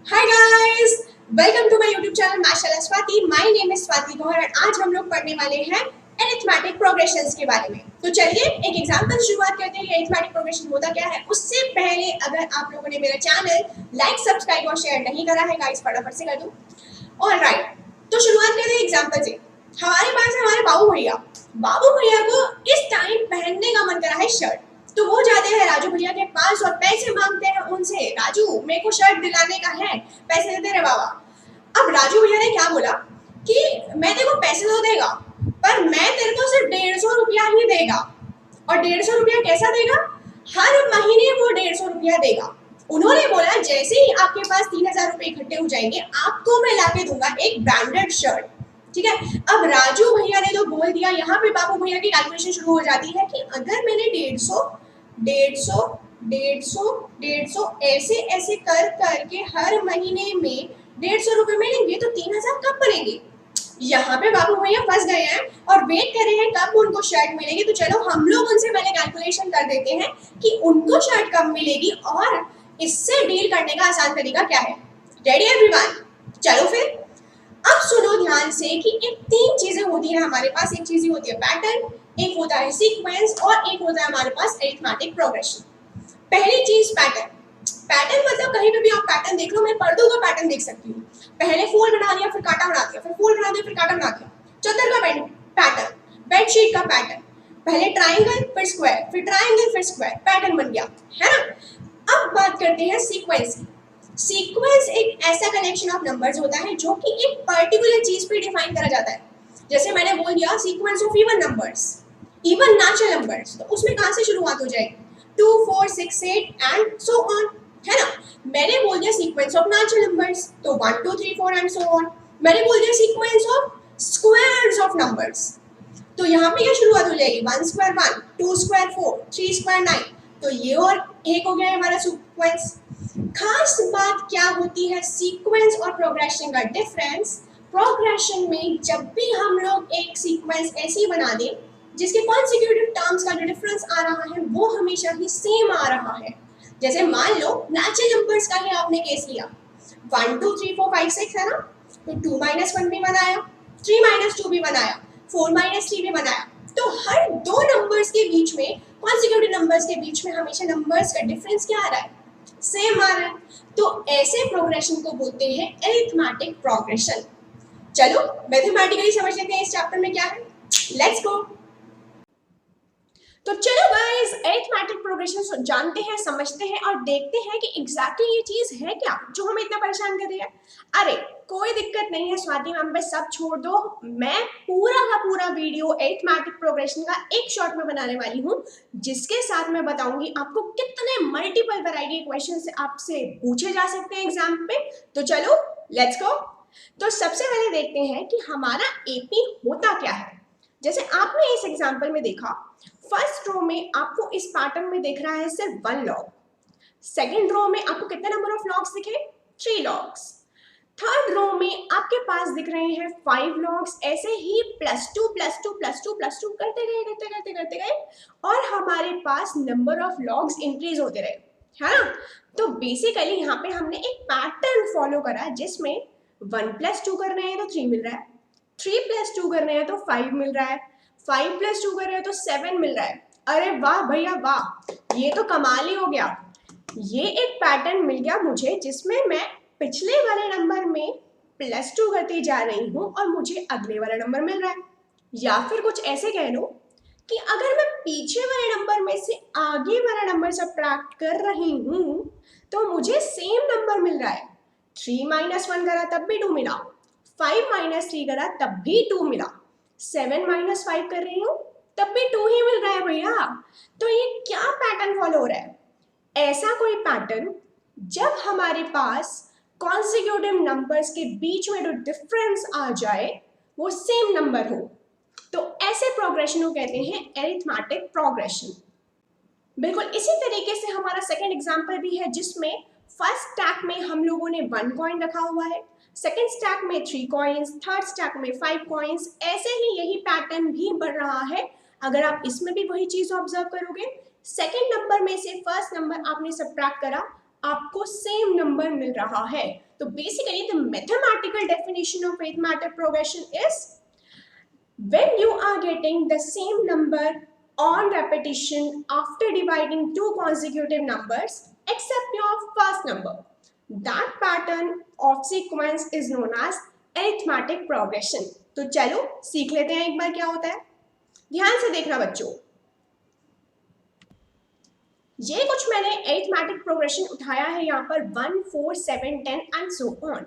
Hi guys, welcome to my YouTube channel माशाल्लाह Swati. My name is Swati Gauhar और आज हम लोग पढ़ने वाले हैं अरिथमेटिक प्रोग्रेशंस के बारे में। तो चलिए एक एग्जांपल से शुरुआत करते हैं। अरिथमेटिक प्रोग्रेशन होता क्या है। उससे पहले अगर आप लोगों ने मेरा चैनल लाइक, सब्सक्राइब और शेयर नहीं करा है गाइस, फटाफट से कर दो। ऑलराइट, तो शुरुआत करते हैं एग्जांपल से। हमारे पास है हमारे बाबू भैया को इस टाइम पहनने का मन करा है शर्ट। तो वो जाते हैं राजू भैया के पास और पैसे मांगते हैं उनसे। राजू, मेरे को शर्ट दिलाने का है, पैसे दे दे रे बाबा। अब राजू भैया ने क्या बोला कि मैं तेरे को पैसे तो देगा, पर मैं तेरे को सिर्फ 150 रुपया ही देगा। और 150 रुपया कैसा देगा? हर महीने वो 150 रुपया देगा। उन्होंने बोला जैसे ही आपके पास 3000 रुपए इकट्ठे हो जाएंगे, आपको मैं लाके दूंगा एक ब्रांडेड शर्ट। ठीक है। अब राजू भैया ने तो बोल दिया। यहाँ पे बाबू भैया की कैलकुलेशन शुरू हो जाती है कि अगर मैंने 150 ऐसे ऐसे कर करके हर महीने में 150 रुपए मिलेंगे तो 3000 कब बनेंगे। यहाँ पे बाबू भैया फंस गए हैं और वेट कर रहे हैं कब उनको शर्ट मिलेगी। तो चलो हम लोग उनसे पहले कैलकुलेशन कर देते हैं कि उनको शर्ट कब मिलेगी और इससे डील करने का आसान तरीका क्या है। Ready everyone? चलो फिर अब सुनो ध्यान से कि एक तीन चीजें होती है हमारे पास। एक चीज होती है पैटर्न, एक होता है सीक्वेंस और एक होता है हमारे पास अरिथमेटिक प्रोग्रेशन। पहली चीज पैटर्न। पैटर्न मतलब कहीं पे भी आप पैटर्न देख लो, मैं पर्दों का पैटर्न देख सकती हूँ। पहले फूल बना दिया, फिर कांटा बना दिया, फिर फूल बना दिया, फिर कांटा बना दिया। चादर का पैटर्न, बेडशीट का पैटर्न, पहले ट्राइंगल फिर स्क्वायर, फिर ट्राइंगल फिर स्क्वायर, पैटर्न बन गया है ना। अब बात करते हैं सीक्वेंस की। सीक्वेंस एक ऐसा कलेक्शन ऑफ नंबर्स होता है जो कि एक पर्टिकुलर चीज पे डिफाइन करा जाता है। जैसे मैंने बोल दिया sequence of even numbers, even natural numbers, तो उसमें कहां से शुरुआत हो जाएगी? 2 4 6 8 एंड सो ऑन, है ना। मैंने बोल दिया सीक्वेंस ऑफ नेचुरल नंबर्स, तो 1 2 3 4 एंड सो ऑन। मैंने बोल दिया sequence of squares of numbers, तो यहाँ पे क्या शुरुआत हो जाएगी? 1 स्क्वायर 1, 2 स्क्वायर 4, 3 स्क्वायर 9। तो ये और एक हो गया हमारा सीक्वेंस। खास बात क्या होती है सीक्वेंस और प्रोग्रेशन का डिफरेंस? प्रोग्रेशन में जब भी हम लोग एक सीक्वेंस ऐसी बना दें जिसके कॉन्सिक्यूटिव टर्म्स का जो डिफरेंस आ रहा है वो हमेशा ही सेम आ रहा है। जैसे मान लो नेचुरल नंबर्स का ही आपने केस लिया, 1 2 3 4 5 6 है ना, तो 2 - 1 भी बनाया, 3 - 2 भी बनाया, 4 - 3 भी बनाया। तो हर दो नंबर्स के बीच में, कॉन्सिक्यूटिव नंबर्स के बीच में हमेशा नंबर्स का डिफरेंस क्या आ रहा है? सेम आ रहा है। तो ऐसे प्रोग्रेशन को बोलते हैं अरिथमेटिक प्रोग्रेशन। चलो मैथमेटिकली समझ लेते हैं इस चैप्टर में क्या है। Let's go. तो चलो गाइस अरिथमेटिक प्रोग्रेशन जानते हैं, समझते हैं और देखते हैं कि एग्जैक्टली ये चीज है क्या जो हमें इतना परेशान कर रही है। अरे कोई दिक्कत नहीं है स्वाति मैम, बस सब छोड़ दो। मैं पूरा का पूरा वीडियो अरिथमेटिक प्रोग्रेशन का एक शॉट में बनाने वाली हूँ, जिसके साथ मैं बताऊंगी आपको कितने मल्टीपल वैरायटी क्वेश्चन से आपसे पूछे जा सकते हैं एग्जाम पे। तो चलो लेट्स गो। तो सबसे पहले देखते हैं कि हमारा एपी होता क्या है। जैसे आपने इस एग्जाम्पल में देखा, फर्स्ट रो में आपको इस पैटर्न में दिख रहा है सिर्फ 1 लॉग। सेकेंड रो में आपको कितने नंबर ऑफ लॉग्स दिखे? 3 लॉग्स। थर्ड रो में आपके पास दिख रहे हैं 5 लॉग्स। ऐसे ही +2 +2 +2 +2 करते गए और हमारे पास नंबर ऑफ लॉग्स इंक्रीज होते रहे, है ना। तो बेसिकली यहाँ पे हमने एक पैटर्न फॉलो करा जिसमें 1 + 2 कर रहे हैं तो 3 मिल रहा है, 3 + 2 कर रहे हैं तो 5 मिल रहा है, 5 + 2 कर रहे हैं तो 7 मिल रहा है। अरे वाह भैया वाह, ये तो कमाल ही हो गया। ये एक पैटर्न मिल गया मुझे जिसमें मैं पिछले वाले नंबर में +2 करती जा रही हूँ और मुझे अगले वाला नंबर मिल रहा है। या फिर कुछ ऐसे कह लो कि अगर मैं पीछे वाले नंबर में से आगे वाला नंबर सब्ट्रैक्ट कर रही हूँ तो मुझे सेम नंबर मिल रहा है। 3 - 1 करा तब भी 2 मिला, 5 - 3 करा तब भी 2 मिला, 7 - 5 कर रही हूँ तब भी 2 ही मिल रहा है भैया। तो ये क्या पैटर्न फॉलो हो रहा है? ऐसा कोई पैटर्न जब हमारे पास कॉन्सिक्यूटिव नंबर्स के बीच में जो डिफरेंस आ जाए वो सेम नंबर हो, तो ऐसे प्रोग्रेशन को कहते हैं अरिथमेटिक प्रोग्रेशन। बिल्कुल इसी तरीके से हमारा सेकंड एग्जांपल भी है जिसमें फर्स्ट स्टैक में हम लोगों ने 1 कॉइन रखा हुआ है, सेकंड स्टैक में 3 कॉइन्स, थर्ड स्टैक में 5 कॉइन्स। ऐसे ही यही पैटर्न भी बढ़ रहा है। अगर आप इसमें भी वही चीज ऑब्जर्व करोगे, सेकंड नंबर में से फर्स्ट नंबर आपने सब्ट्रैक्ट करा, आपको सेम नंबर मिल रहा है। तो basically the mathematical definition of arithmetic progression is when you are getting the same number on repetition after dividing two consecutive numbers except your first number. That pattern of sequence is known as arithmetic progression. तो चलो सीख लेते हैं एक बार क्या होता है। ध्यान से देखना बच्चों, ये कुछ मैंने arithmetic progression उठाया है यहाँ पर 1, 4, 7, 10 एंड सो ऑन।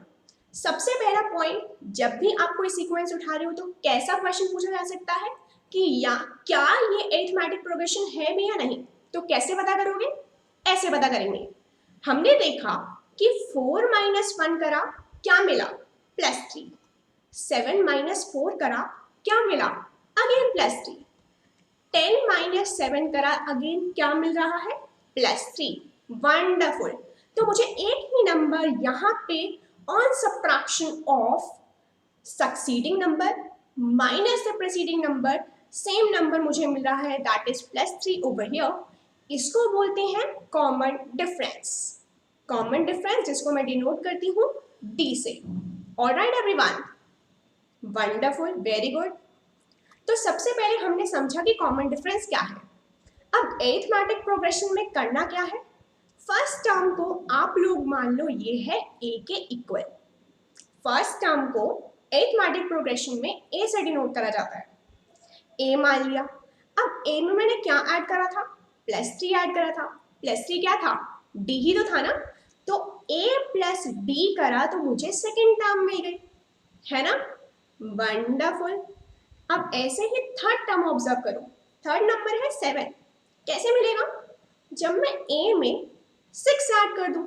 सबसे पहला पॉइंट, जब भी आप कोई सीक्वेंस उठा रहे हो तो कैसा क्वेश्चन पूछा जा सकता है कि या क्या ये arithmetic progression है भी या नहीं। तो कैसे पता करोगे? ऐसे पता करेंगे। हमने देखा कि 4 - 1 करा, क्या मिला? +3। 7 - 4 करा, क्या मिला? अगेन +3। 10 - 7 करा, अगेन क्या मिल रहा है? +3। वंडरफुल। तो मुझे एक ही नंबर यहाँ पे on subtraction of succeeding number minus the preceding number same number मुझे मिल रहा है, that is +3 over here। इसको बोलते हैं कॉमन डिफरेंस। कॉमन डिफरेंस जिसको मैं डिनोट करती हूँ D से। Alright everyone, wonderful, very good. तो सबसे पहले हमने समझा कि कॉमन डिफरेंस क्या है। अब arithmetic प्रोग्रेशन में करना क्या है? फर्स्ट टर्म को आप लोग मान लो ये है a के इक्वल। फर्स्ट टर्म को arithmetic प्रोग्रेशन में a से डिनोट करा जाता है। a मान लिया। अब a में मैंने क्या ऐड करा था? +3 ऐड करा था। +3 क्या था? d ही तो था ना। तो a + d करा तो मुझे सेकेंड टर्म मिल गई, है ना। वंडरफुल। अब ऐसे ही थर्ड टर्म ऑब्जर्व करो। थर्ड नंबर है 7। कैसे मिलेगा? जब मैं a में 6 ऐड कर दूं,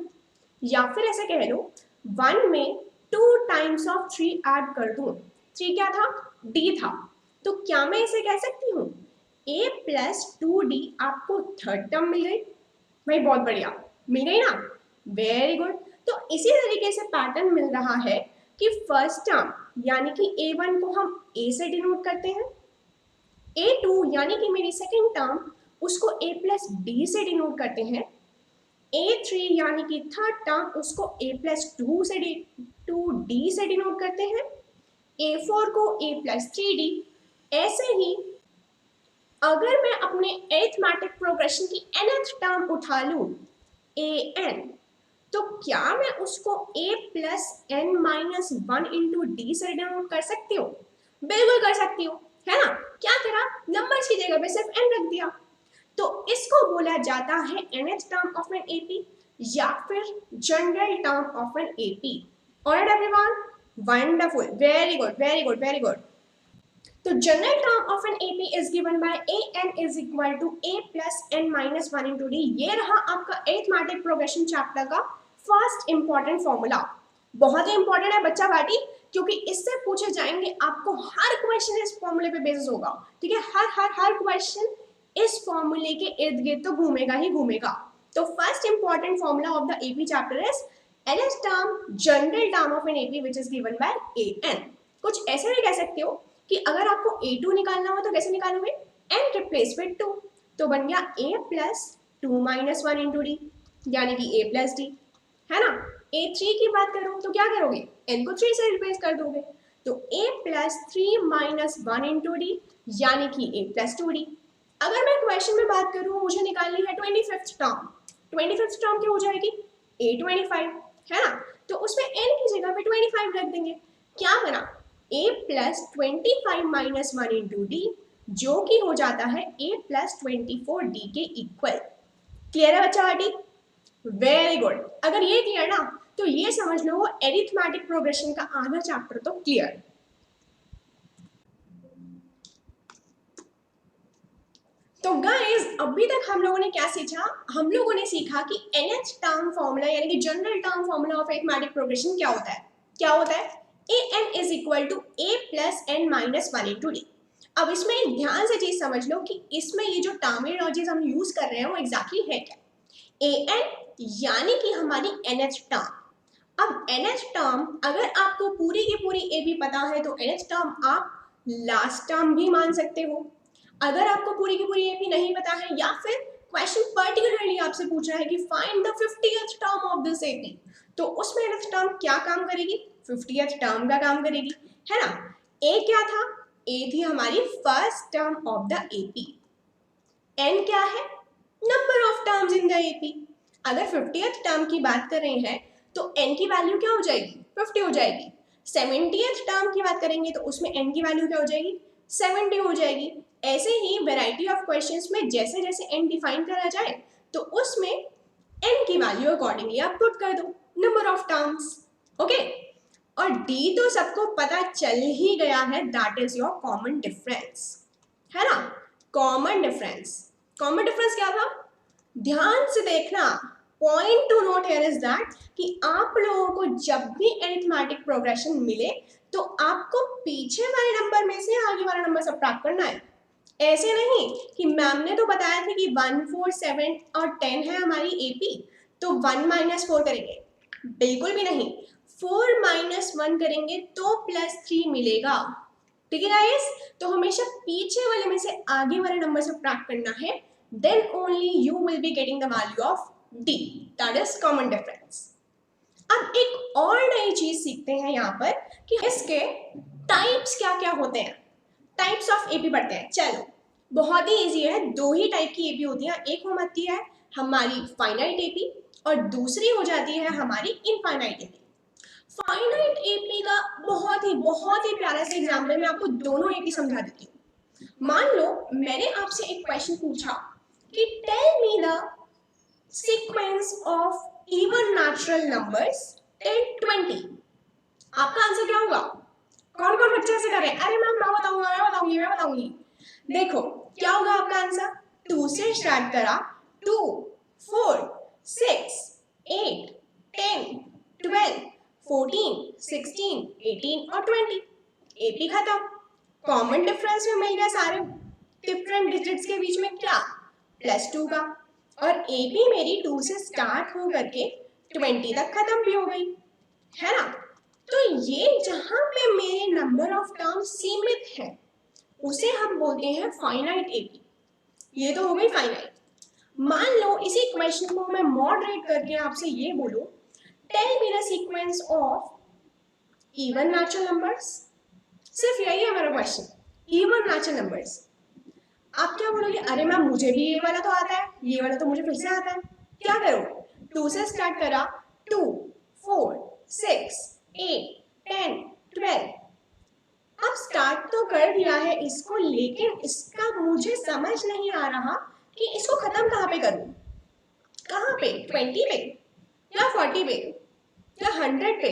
या फिर ऐसे कह लो 1 में 2 टाइम्स ऑफ 3 ऐड कर दूं। 3 क्या था? d था। तो क्या मैं इसे कह सकती हूँ a + 2d आपको थर्ड टर्म मिल गई? भाई बहुत बढ़िया, मिल गई ना, वेरी गुड। तो इसी तरीके से पैटर्न मिल रहा है कि फर्स्ट टर्म यानी कि a1 को हम a से डिनोट करते हैं, a2 यानी कि मेरी सेकेंड टर्म उसको a + d से डिनोट करते हैं, a3 यानी कि थर्ड टर्म उसको a + 2d से डिनोट करते हैं, a4 को a + 3d। ऐसे ही अगर मैं अपने arithmetic प्रोग्रेशन की nth टर्म उठा लूं an, तो क्या मैं उसको a + n - 1 × d से डिनोट कर सकती हूँ? बिल्कुल कर सकती हूँ, है ना। क्या करा? नंबर्स की जगह पे सिर्फ n रख दिया। तो इसको बोला जाता है nth term of an AP या फिर general term of an AP। Alright everyone, wonderful, very good, very good, very good. तो general term of an AP is given by an is equal to a + n - 1 × d। ये रहा आपका arithmetic progression chapter का first important formula. बहुत ही important है बच्चा party, क्योंकि इससे पूछे जाएंगे आपको हर क्वेश्चन इस फॉर्मूले पे बेसिस होगा, ठीक है। हर क्वेश्चन इस फॉर्मूले के इर्द गिर्द तो घूमेगा ही घूमेगा। तो first important formula of the AP chapter is nth term general term of an AP which is given by an। कुछ ऐसे भी कह सकते हो कि अगर आपको a2 निकालना हो तो कैसे निकालोगे? n रिप्लेस विद 2, तो बन गया a + 2 - 1 × d यानी कि a + d, है ना। a3 की बात करूं तो क्या करोगे? n को 3 से रिप्लेस कर दोगे, तो a + 3 - 1 × d यानी कि a + 2d। अगर मैं क्वेश्चन में बात करूं, मुझे निकालनी है 25th टर्म। 25th टर्म क्या हो जाएगी? a25, है ना। तो उसमें n की जगह पे 25 रख देंगे। क्या बना? a + 25 - 1 × d जो कि हो जाता है a + 24d के इक्वल। क्लियर है बच्चा पार्टी? Very good. अगर ये क्लियर ना, तो ये समझ लो वो एरिथमेटिक प्रोग्रेशन का आधा चैप्टर तो क्लियर। तो गाइस अभी तक हम लोगों ने क्या सीखा? हम लोगों ने सीखा कि nth टर्म फॉर्मूला यानी कि general term formula of arithmetic progression क्या होता है। क्या होता है? an is equal to a + n - 1 × d। अब इसमें एक ध्यान से चीज समझ लो कि इसमें ये जो टर्मिनोलॉजीज हम यूज कर रहे हैं वो एग्जैक्टली है क्या। an यानी कि हमारी nth टर्म। अब nth टर्म अगर आपको पूरी की पूरी AB पता है तो nth टर्म आप लास्ट टर्म भी मान सकते हो। अगर आपको पूरी की पूरी AP नहीं पता है या फिर क्वेश्चन पर्टिकुलरली आपसे पूछ रहा है कि find the 50th term of this AP, तो उसमें nth टर्म क्या काम करेगी, 50th टर्म का काम करेगी, है ना। ए क्या था, ए थी हमारी first term of the AP. N क्या है, number of terms in the AP. अगर 50th टर्म की बात कर रहे हैं तो एन की वैल्यू क्या हो जाएगी, 50 हो जाएगी। 70th टर्म की बात करेंगे तो उसमें एन की वैल्यू क्या हो जाएगी, 70 हो जाएगी। ऐसे ही वैरायटी ऑफ क्वेश्चंस में जैसे जैसे एन डिफाइन करा जाए तो उसमें एन की वैल्यू अकॉर्डिंगली आप पुट कर दो, नंबर ऑफ टर्म्स। ओके, और डी तो सबको पता चल ही गया है, that is your common difference, है ना। कॉमन डिफरेंस, कॉमन डिफरेंस क्या था, ध्यान से देखना, point two note here is that कि आप लोगों को जब भी अरिथमेटिक प्रोग्रेशन मिले तो आपको पीछे वाले नंबर में से आगे वाला नंबर सबट्रैक्ट करना है। ऐसे नहीं कि मैम ने तो बताया था कि 1, 4, 7 और 10 है हमारी एपी, तो 1 - 4 करेंगे, बिल्कुल भी नहीं। 4 - 1 करेंगे तो +3 मिलेगा, ठीक है गाइस। तो हमेशा पीछे वाले में से आगे वाले नंबर सबट्रैक्ट करना है, then only you will be getting the value of D, that is common difference। अब एक और नई चीज सीखते हैं यहाँ पर कि इसके टाइप्स क्या क्या होते हैं, टाइप्स ऑफ एपी पढ़ते हैं। चलो बहुत ही इजी है, दो ही टाइप की एपी होती है, एक होती है हमारी फाइनाइट एपी और दूसरी हो जाती है हमारी इनफाइनाइट एपी। फाइनाइट एपी का बहुत ही प्यारा सा एग्जाम्पल मैं आपको दोनों एपी समझा देती हूँ। मान लो मैंने आपसे एक क्वेश्चन पूछा कि tell me the sequence of even natural numbers till 20। आपका आंसर क्या होगा, कौन कौन बच्चे ऐसे कर रहे हैं, अरे मैम मैं बताऊंगी। देखो क्या होगा आपका आंसर, 2 से स्टार्ट करा, 2, 4, 6, 8, 10, 12, 14, 16, 18 और 20। एपी खत्म। कॉमन डिफरेंस में मिल गया सारे डिफरेंट डिजिट्स के बीच में क्या, +2 का, और एपी मेरी 2 से स्टार्ट हो करके 20 तक खत्म भी हो गई, है ना। तो ये जहां पे मेरे नंबर ऑफ टर्म्स सीमित है उसे हम बोलते हैं फाइनाइट एपी। ये तो हो गई फाइनाइट। मान लो इसी क्वेश्चन को मैं मॉडरेट करके आपसे ये बोलूं, tell me the sequence of even natural numbers. सिर्फ यही है मेरा क्वेश्चन, इवन नेचुरल नंबर्स। आप क्या बोलोगे, अरे मैम मुझे भी ये वाला तो आता है, ये वाला तो मुझे फिर से आता है। क्या करो, 2 से स्टार्ट करा, 2, 4, 6, 8, 10, 12। अब स्टार्ट तो कर दिया है इसको, लेकिन इसका मुझे समझ नहीं आ रहा कि इसको खत्म कहाँ पे करूं, कहाँ पे, 20 पे या 40 पे या 100 पे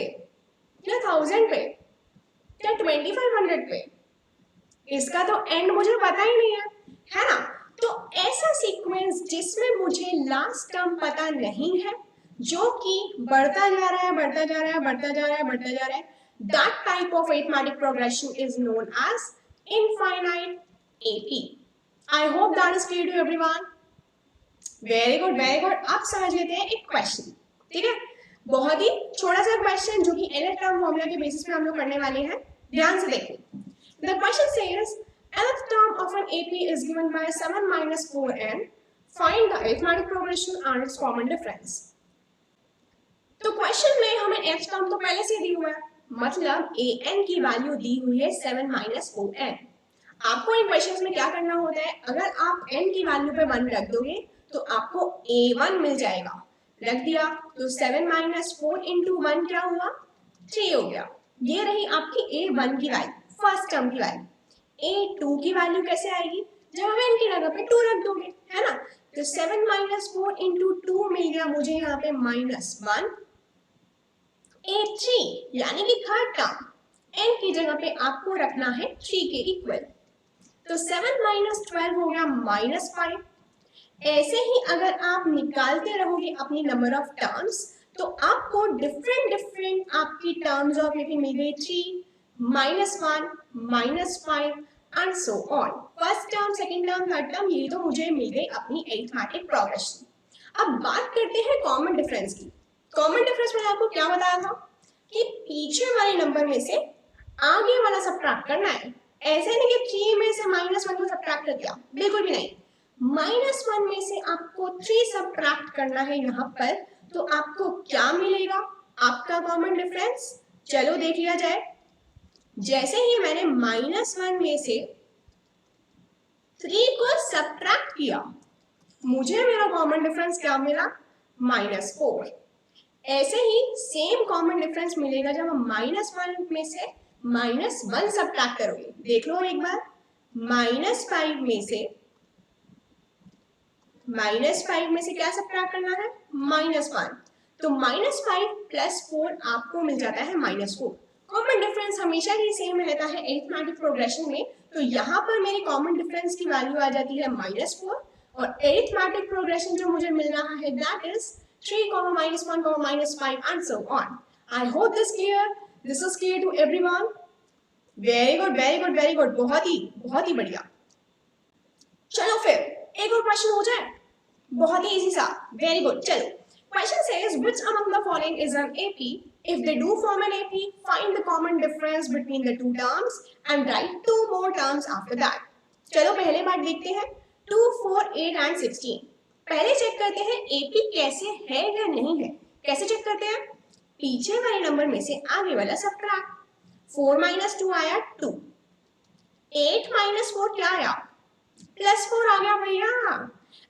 या 1000 पे या 2500 पे, इसका तो एंड मुझे पता ही नहीं है ना। तो ऐसा सीक्वेंस जिसमें मुझे लास्ट टर्म पता नहीं है, जो कि बढ़ता जा रहा है, that type of arithmetic progression is known as infinite AP। I hope that is clear to everyone। very good। अब समझ लेते हैं एक क्वेश्चन, ठीक है, बहुत ही छोटा सा क्वेश्चन जो कि nth टर्म फॉर्मूला के बेसिस पे हम लोग करने वाले हैं। ध्यान से देखो, the question says nth term of an AP is given by 7 - 4n, find the arithmetic progression and its common difference। तो क्वेश्चन में हमें nth टर्म तो पहले से दी हुआ है, मतलब an की वैल्यू दी हुई है 7 - 4n। आपको इन क्वेश्चंस में क्या करना होता है, अगर आप n की वैल्यू पे 1 रख दोगे तो आपको a1 मिल जाएगा, रख दिया तो 7 - 4 × 1 क्या हुआ, 3 हो गया। ये रही आपकी a1 की वैल्यू, फर्स्ट टर्म की वैल्यू। a2 की वैल्यू कैसे आएगी, जब हम n की जगह पे 2 रख दोगे, है ना। तो 7 - 4 × 2 मिल गया मुझे यहाँ पे -1। a3 यानी कि थर्ड टर्म, n की जगह पे आपको रखना है 3 के इक्वल, तो 7 - 12 हो गया -5। ऐसे ही अगर आप निकालते रहोगे अपनी नंबर ऑफ टर्म्स तो आपको डिफरेंट आपकी टर्म्स ऑफ एपी मिल गई, 3, -1, -5 and so on. First term, second term, third term, ये तो मुझे मिल गई अपनी अरिथमेटिक प्रोग्रेशन। अब बात करते हैं कॉमन डिफरेंस की। कॉमन डिफरेंस मैंने आपको क्या बताया था कि पीछे वाले नंबर में से आगे वाला सबट्रैक्ट करना है। ऐसे नहीं कि 3 में से -1 को सबट्रैक्ट कर दिया, बिल्कुल भी नहीं। -1 में से आपको 3 सबट्रैक्ट करना है यहाँ पर, तो आपको क्या मिलेगा आपका कॉमन डिफरेंस? चलो देख लिया जाए। जैसे ही मैंने -1 में से 3 को सबट्रैक्ट किया, मुझे मेरा कॉमन डिफरेंस क्या मिला? -4। ऐसे ही सेम कॉमन डिफरेंस मिलेगा जब हम -1 में से -1 सबट्रैक्ट करोगे। देख लो एक बार, -5 में से क्या सबट्रैक्ट करना है? -1। तो -5 + 4 आपको मिल जाता है -4। कॉमन डिफरेंस हमेशा ही सेम रहता है अरिथमेटिक प्रोग्रेशन में, तो यहाँ पर मेरी कॉमन डिफरेंस की वैल्यू आ जाती है -4 और अरिथमेटिक प्रोग्रेशन जो मुझे मिल रहा है that is 3, -1, -5 and so on. I hope this clear. This is clear to everyone. Very good, very good, very good. बहुत ही बढ़िया। चलो फिर एक और क्वेश्चन हो जाए, बहुत ही इजी सा। Very good. चलो, question says which among the following is an AP? If they do form an AP, find the common difference between the two terms and write 2 more terms after that. चलो पहले बात देखते हैं 2, 4, 8 and 16। पहले check करते हैं AP कैसे है या नहीं है। कैसे चेक करते हैं? पीछे वाले नंबर में से आगे वाला सबट्रैक्ट। 4 - 2 आया 2, 8 - 4 क्या आया? +4 आ गया भैया।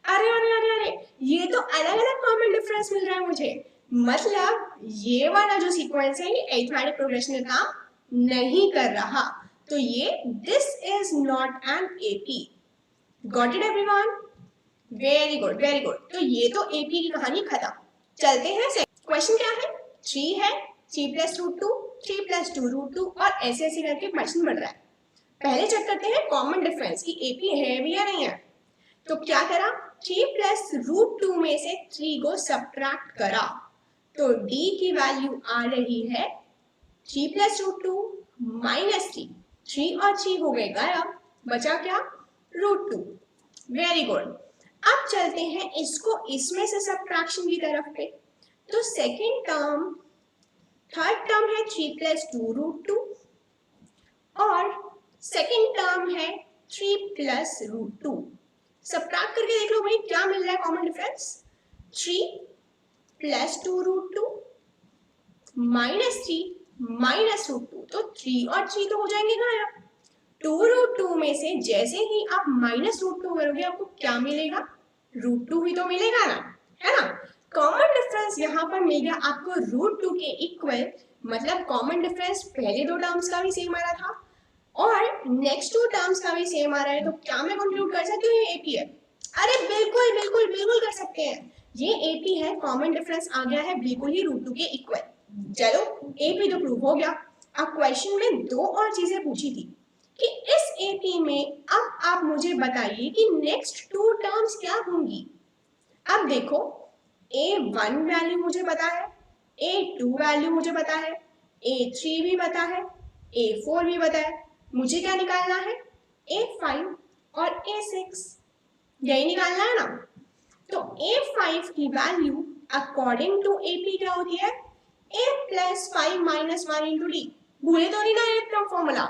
अरे अरे अरे अरे, ये तो अलग अलग कॉमन डिफरेंस मिल रहा है मुझे। मतलब ये वाला जो सीक्वेंस है ये अरिथमेटिक प्रोग्रेशन का काम नहीं कर रहा, तो ये this is not an AP. Got it everyone? Very good, very good. तो ये तो एपी की कहानी खत्म। चलते हैं क्वेश्चन क्या है? 3 है, 3 + √2, 3 + 2 √2 और ऐसे ऐसे करके क्वेश्चन बढ़ रहा है। पहले चेक करते हैं कॉमन डिफरेंस की एपी है भी या नहीं है। तो क्या करा? 3 + √2 में से 3 को सबट्रैक्ट करा, तो d की वैल्यू आ रही है 3 + √2 -3। 3 और 3 हो गए गायब, बचा क्या? √2। Very good. अब चलते हैं इसको इसमें से सबट्रैक्शन की तरफ पे। तो सेकेंड टर्म, थर्ड टर्म है 3 + 2 √2 और सेकेंड टर्म है 3 + √2। सबट्रैक्ट करके देख लो भाई क्या मिल रहा है कॉमन डिफरेंस? 3 + 2 √2 -3 - √2, तो 3 और 3 तो हो जाएंगे गायब। 2 √2 में से जैसे ही आप -√2 करोगे आपको क्या मिलेगा? √2 ही तो मिलेगा ना, है ना। कॉमन डिफरेंस यहाँ पर मिल गया आपको √2 के इक्वल, मतलब कॉमन डिफरेंस पहले 2 टर्म्स का भी सेम आ रहा था और नेक्स्ट 2 टर्म्स का भी सेम आ रहा है, तो क्या मैं कंक्लूड कर सकती हूँ ये एपी है? अरे बिल्कुल बिल्कुल बिल्कुल कर सकते हैं, ये एपी है। कॉमन डिफरेंस आ गया है बिल्कुल ही √2 के इक्वल। चलो एपी तो प्रूव हो गया। अब क्वेश्चन में 2 और चीजें पूछी थी कि इस एपी में अब आप मुझे बताइए कि नेक्स्ट 2 टर्म्स क्या होंगी। अब देखो, A1 वैल्यू मुझे पता है, A2 वैल्यू मुझे पता है, A3 भी पता है, A4 भी पता है। मुझे क्या निकालना है? A5 और A6, यही निकालना है ना। तो A5 की वैल्यू अकॉर्डिंग टू AP क्या होती है? A + 5 - 1 × D। भूले तो नहीं ना ये फॉर्मूला?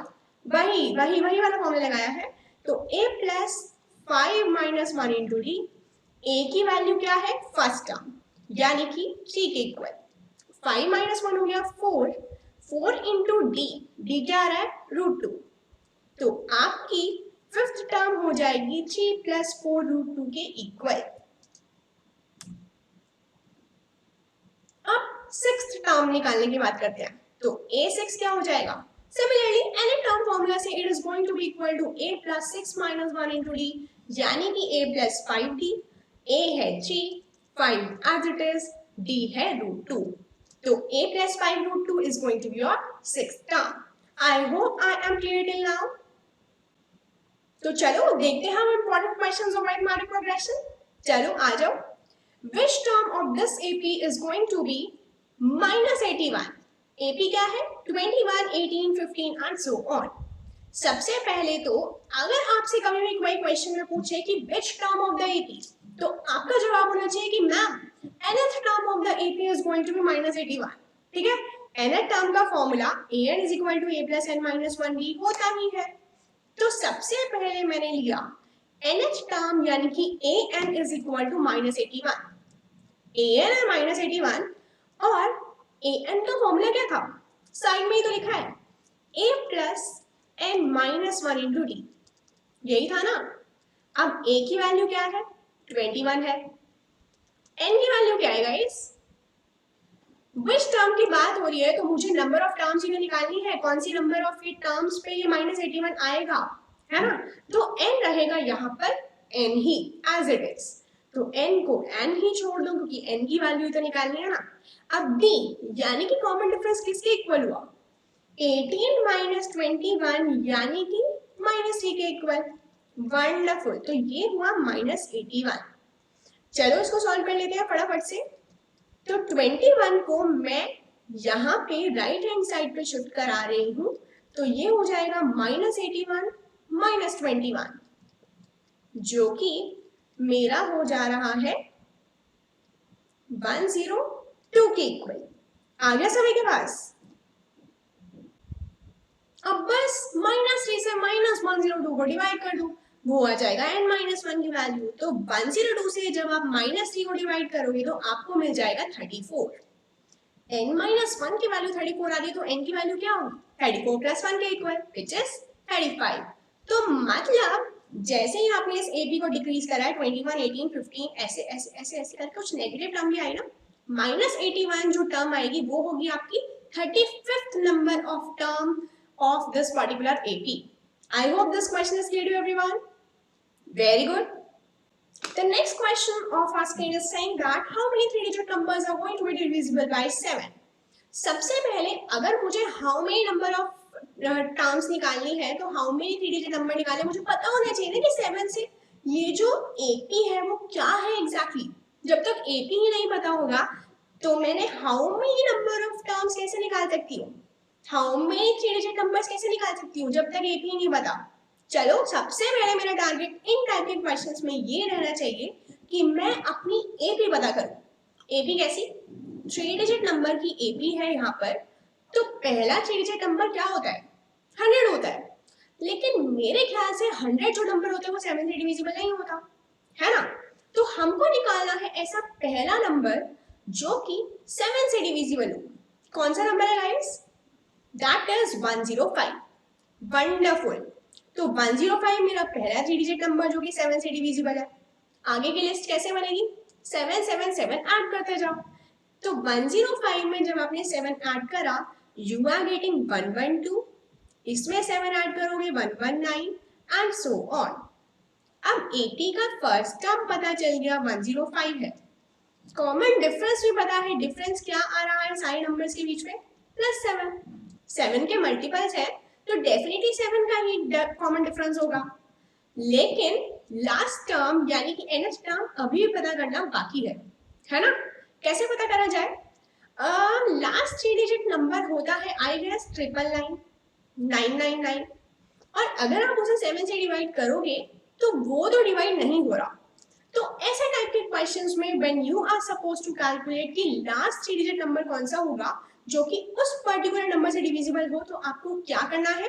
वही वाला फॉर्मूला लगाया है। तो A + 5 - 1 × D। A की वैल्यू क्या है? फर्स्ट टर्म, यानी कि 3 के इक्वल। 5 - 1 हो गया 4, 4 × D। D क्या आ रहा है? √2। तो आपकी फिफ्थ टर्म हो जाएगी 3 + 4 √2 के इक्वल। अब सिक्स्थ टर्म निकालने की बात करते हैं, तो A6 क्या हो जाएगा? सिमिलरली एनी टर्म फॉर्मूला से it is going to be equal to A + 6 - 1 × D, यानी कि A + 5D। A है 3, 5 as it is, D है √2। तो A + 5 √2 is going to be your sixth term. I hope I am clear till now. तो चलो देखते हैं हम important questions of mathematic progression. चलो आ जाओ। Which term of this AP is going to be -81? AP क्या है? 21, 18, 15 and so on. सबसे पहले तो अगर आपसे कभी भी कोई क्वेश्चन में पूछे कि which term of the AP, तो आपका जवाब होना चाहिए कि ma'am nth term of the AP is going to be -81। ठीक है, nth टर्म का formula an = A + n - 1b होता ही है। तो सबसे पहले मैंने लिया NH टर्म यानी कि AN is equal to -81। AN है -81 और AN का फॉर्मूला क्या था, साइड में ही तो लिखा है, A plus N minus 1 into D, यही था ना। अब A की वैल्यू क्या है, 21 है। N की वैल्यू क्या है गाइस, विच टर्म की बात हो रही है, तो मुझे नंबर ऑफ टर्म्स ही निकालनी है, कौन सी नंबर ऑफ ये टर्म्स पे ये -81 आएगा, है ना। तो n रहेगा यहाँ पर n ही एज इट इज, तो n को n ही छोड़ दो क्योंकि n की वैल्यू तो निकालनी है ना। अब d यानी कि कॉमन डिफरेंस किसके इक्वल हुआ, 18 माइनस 21 यानी कि -3 के इक्वल। वंडरफुल, तो ये हुआ -81। चलो इसको सॉल्व कर लेते हैं फटाफट से। तो 21 को मैं यहाँ पे राइट हैंड साइड पे शिफ्ट करा रही हूँ, तो ये हो जाएगा -81 माइनस 21, जो कि मेरा हो जा रहा है 102 के इक्वल। आ गया सभी के पास। अब बस -3 से -102 को डिवाइड कर दो, वो आ जाएगा n-1 की वैल्यू। तो 102 से जब आप -3 को डिवाइड करोगे तो आपको मिल जाएगा 34। n-1 की वैल्यू 34 आ रही है, तो n की वैल्यू क्या होगी, 34 प्लस 1 के इक्वल विच इज 35। तो मतलब जैसे ही आपने इस AP को डिक्रीज करा है 21, 18, 15 ऐसे ऐसे ऐसे ऐसे करके कुछ नेगेटिव टर्म भी आई ना, -81 जो टर्म आएगी वो होगी आपकी 35th number of term of this particular AP. I hope this question is clear to everyone. Very good. The next question of our screen is saying that how many three-digit numbers are going to be divisible by 7? सबसे पहले अगर मुझे how many number of terms निकालनी है तो how many three-digit number निकालने मुझे पता होना चाहिए ना कि 7 से ये जो AP है वो क्या है exactly। जब तक AP ही नहीं पता होगा तो मैंने how many number of terms कैसे निकाल सकती हूँ, how many three digit numbers कैसे निकाल सकती हूँ जब तक AP नहीं पता। चलो सबसे पहले मेरा टारगेट इन टाइप के क्वेश्चंस में ये रहना चाहिए कि मैं अपनी AP पता करूँ। AP कैसी, थ्री डिजिट नंबर की AP है यहाँ पर, तो पहला थ्री डिजिट नंबर क्या होता है, 100 होता है। लेकिन मेरे ख्याल से 100 जो नंबर होता है वो 7 से डिविजिबल नहीं होता, है ना। तो हमको निकालना है ऐसा पहला नंबर जो कि 7 से डिविजिबल हो। कौन सा नंबर है गाइस, That is 105. Wonderful. तो 105 मेरा पहला थ्री डिजिट नंबर जो कि 7 से डिविजिबल है। आगे की लिस्ट कैसे बनेगी, 7 7 7 ऐड करते जाओ। तो 105 में जब आपने 7 ऐड करा you are getting 112, इसमें 7 ऐड करोगे 119 and so on। अब 80 का फर्स्ट टर्म पता चल गया 105 है, कॉमन डिफरेंस भी पता है, डिफरेंस क्या आ रहा है सारे नंबर्स के बीच में, +7। 7 के मल्टीपल्स है तो डेफिनेटली 7 का ही कॉमन डिफरेंस होगा। लेकिन लास्ट टर्म यानी कि NH टर्म अभी भी पता करना बाकी है ना। कैसे पता करा जाए, लास्ट थ्री डिजिट नंबर होता है आई गेस 999 999, और अगर आप उसे 7 से डिवाइड करोगे तो वो तो डिवाइड नहीं हो रहा। तो ऐसे टाइप के क्वेश्चंस में when you are suppose to calculate कि लास्ट थ्री डिजिट नंबर कौन सा होगा जो कि उस पर्टिकुलर नंबर से डिविजिबल हो, तो आपको क्या करना है,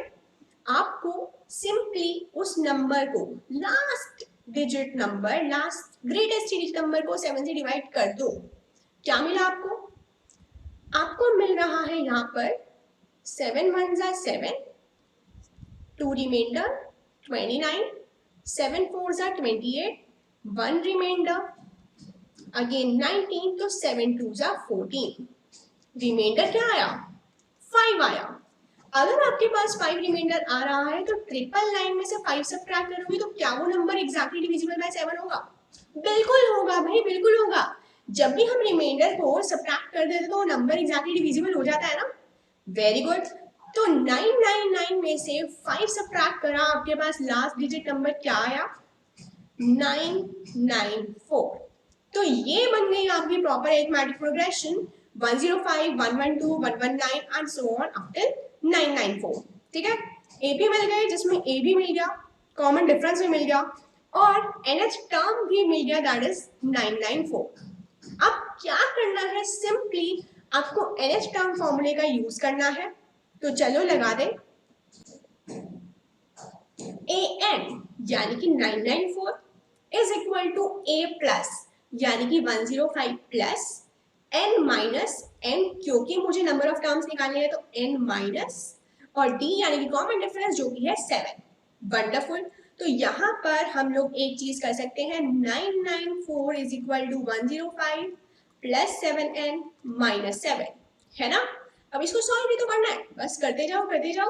आपको सिंपली उस नंबर को last digit number, last greatest digit number को 7 से डिवाइड कर दो। क्या मिला आपको, आपको मिल रहा है यहाँ पर 7 1 जा 7, 2 रिमाइंडर 29, 7 4 जा 28, 1 रिमाइंडर अगेन 19, तो 7 2 जा 14, रिमाइंडर क्या आया, 5 आया। अगर आपके पास 5 रिमाइंडर आ रहा है तो 999 में से 5 सब्ट्रैक्ट करोगे तो क्या वो नंबर एग्जैक्टली डिविजिबल बाय 7 होगा, बिल्कुल होगा भाई, बिल्कुल होगा। जब भी हम रिमाइंडर को सब्ट्रैक्ट कर देते तो वो नंबर एग्जैक्टली डिविजिबल हो जाता है ना। Very good. तो 999 में से 5 सब्ट्रैक्ट करा, आपके पास लास्ट डिजिट नंबर क्या आया, 994। तो ये बन गई आपकी proper arithmetic progression 105, 112, 119 and so on up till 994। ठीक है, AP मिल गए जिसमें A भी मिल गया, कॉमन डिफरेंस भी मिल गया और NH टर्म भी मिल गया, दैट इज 994। अब क्या करना है, सिंपली आपको NH टर्म फॉर्मूले का यूज करना है। तो चलो लगा दे AN यानी कि 994 is equal to a plus यानी कि 105 प्लस n माइनस n, क्योंकि मुझे नंबर ऑफ टर्म्स निकालने हैं तो n माइनस और d यानी कि कॉमन डिफरेंस जो कि है 7। वंडरफुल। तो यहाँ पर हम लोग एक चीज कर सकते हैं, 994 is equal to 105 plus 7n minus 7, है ना। अब इसको सॉल्व भी तो करना है, बस करते जाओ करते जाओ।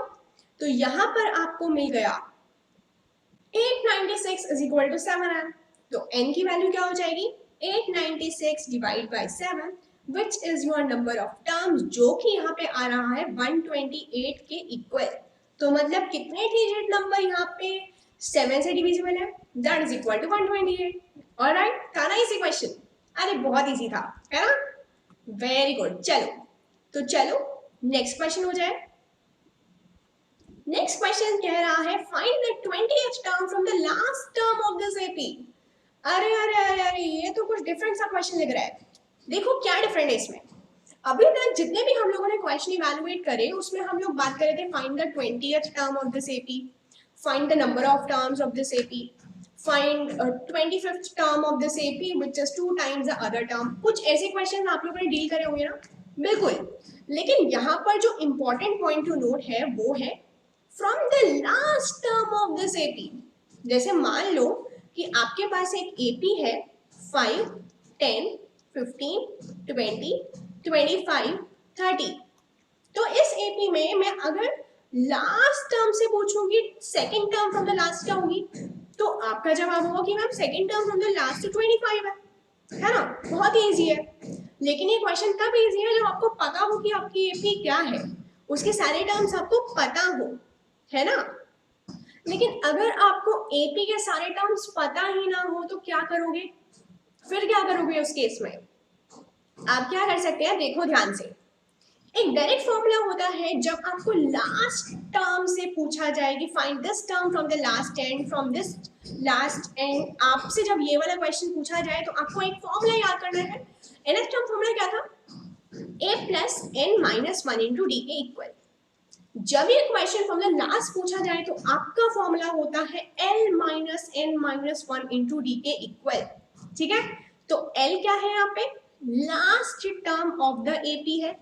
तो यहाँ पर आपको मिल गया 896 इज इक्वल टू 7n। तो n की वैल्यू क्या हो जाएगी, 896 divide by 7 which is your number of terms, जो कि यहाँ पे आ रहा है 128 के इक्वल। तो मतलब कितने डिजिट नंबर यहाँ पे 7 से डिविजिबल है, that is equal to 128। Alright, था ना इजी क्वेश्चन? अरे बहुत इजी था, है ना। Very good. चलो नेक्स्ट क्वेश्चन हो जाए। नेक्स्ट क्वेश्चन कह रहा है find the 20th term from the last term of this AP. अरे अरे अरे अरे, ये तो कुछ डिफरेंट सा क्वेश्चन लग रहा है। देखो क्या डिफरेंट है इसमें। अभी तक जितने भी हम लोगों ने क्वेश्चन इवैल्यूएट करे उसमें हम लोग बात कर रहे थे find the 20th term of this AP, find the number of terms of this AP, find 25th term of this AP which is 2 times the other term. कुछ ऐसे क्वेश्चन आप लोगों ने डील करे होंगे ना, बिल्कुल। लेकिन यहाँ पर जो इंपॉर्टेंट पॉइंट टू नोट है वो है from the last term of this AP. जैसे मान लो कि आपके पास एक एपी है 5, 10, 15, 20, 25, 30। तो इस एपी में मैं अगर लास्ट टर्म से पूछूंगी second term from the last क्या होगी, तो आपका जवाब होगा कि ma'am second term from the last 25 है ना। बहुत ही इजी है। लेकिन ये क्वेश्चन तब इजी है जब आपको पता हो कि आपकी एपी क्या है, उसके सारे टर्म्स आपको पता हो, है ना। लेकिन अगर आपको एपी के सारे टर्म्स पता ही ना हो तो क्या करोगे, फिर क्या करोगे उस केस में? आप क्या कर सकते हैं, देखो ध्यान से। एक डायरेक्ट फॉर्मूला होता है जब आपको लास्ट टर्म से पूछा जाए कि find this term from the last and, from this last and, आपसे जब ये वाला क्वेश्चन पूछा जाए तो आपको एक फॉर्मूला याद करना है। nth टर्म फॉर्मूला क्या था, a plus n minus 1 into d के इक्वल। जब ये क्वेश्चन फ्रॉम द लास्ट पूछा जाए तो आपका फॉर्मूला होता है l minus n minus 1 into d के इक्वल। ठीक है, तो l क्या है यहाँ पे, last term of the AP है,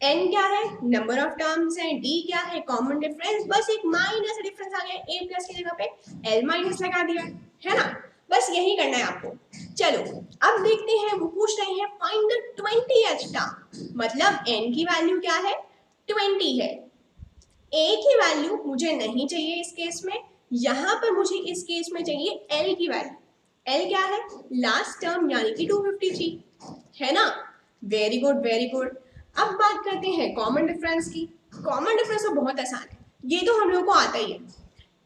n क्या है, नंबर ऑफ टर्म्स है, d क्या है, कॉमन डिफरेंस। बस एक माइनस डिफरेंस आ गया, a प्लस की जगह पे l माइनस लगा दिया, है ना। बस यही करना है आपको। चलो अब देखते हैं, वो पूछ रहे हैं फाइंड द 20th टर्म, मतलब n की वैल्यू क्या है, 20 है। a की वैल्यू मुझे नहीं चाहिए इस केस में, यहाँ पर मुझे इस केस में चाहिए l की वैल्यू। l क्या है, लास्ट टर्म यानी कि 253, है ना। Very good very good. अब बात करते हैं कॉमन डिफरेंस की। कॉमन डिफरेंस तो बहुत आसान है, ये तो हम लोग को आता ही है।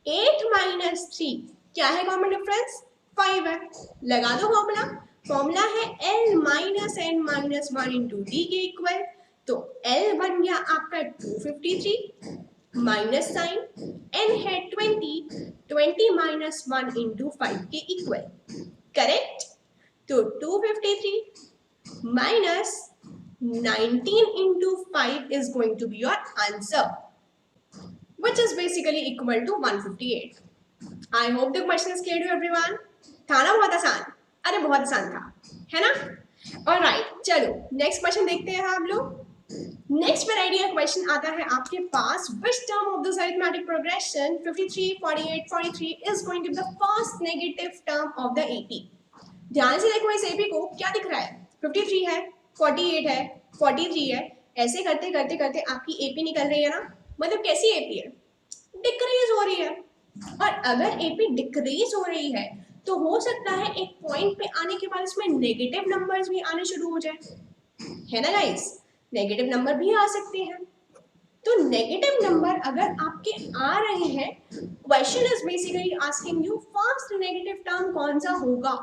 8 माइनस 3 क्या है, कॉमन डिफरेंस 5 है। लगा दो फॉर्मूला, फॉर्मूला है l minus n minus 1 into d के इक्वल। तो l बन गया आपका 253 माइनस साइन, n है 20 माइनस 1 इंटू 5 के इक्वल, करेक्ट। तो 253 minus 19 into 5 is going to be your answer, which is basically equal to 158. I hope the question is clear to everyone. था ना बहुत आसान, अरे बहुत आसान था, है ना। Alright, चलो नेक्स्ट क्वेश्चन देखते हैं हम लोग। नेक्स्ट वेराइटी का क्वेश्चन आता है आपके पास, which term of this arithmetic progression 53, 48, 43 is going to be the first negative term of the AP। ध्यान से देखो इस AP को, क्या दिख रहा है, 53 है, 48 है, 43 है, ऐसे करते करते करते आपकी एपी निकल रही है ना। मतलब कैसी एपी है, डिक्रीज हो रही है। और अगर एपी डिक्रीज हो रही है तो हो सकता है एक पॉइंट पे आने के बाद इसमें नेगेटिव नंबर्स भी आने शुरू हो जाए, है ना गाइस, नेगेटिव नंबर भी आ सकते हैं। तो नेगेटिव नंबर अगर आपके आ रहे हैं, question is basically asking you first negative term कौन सा होगा,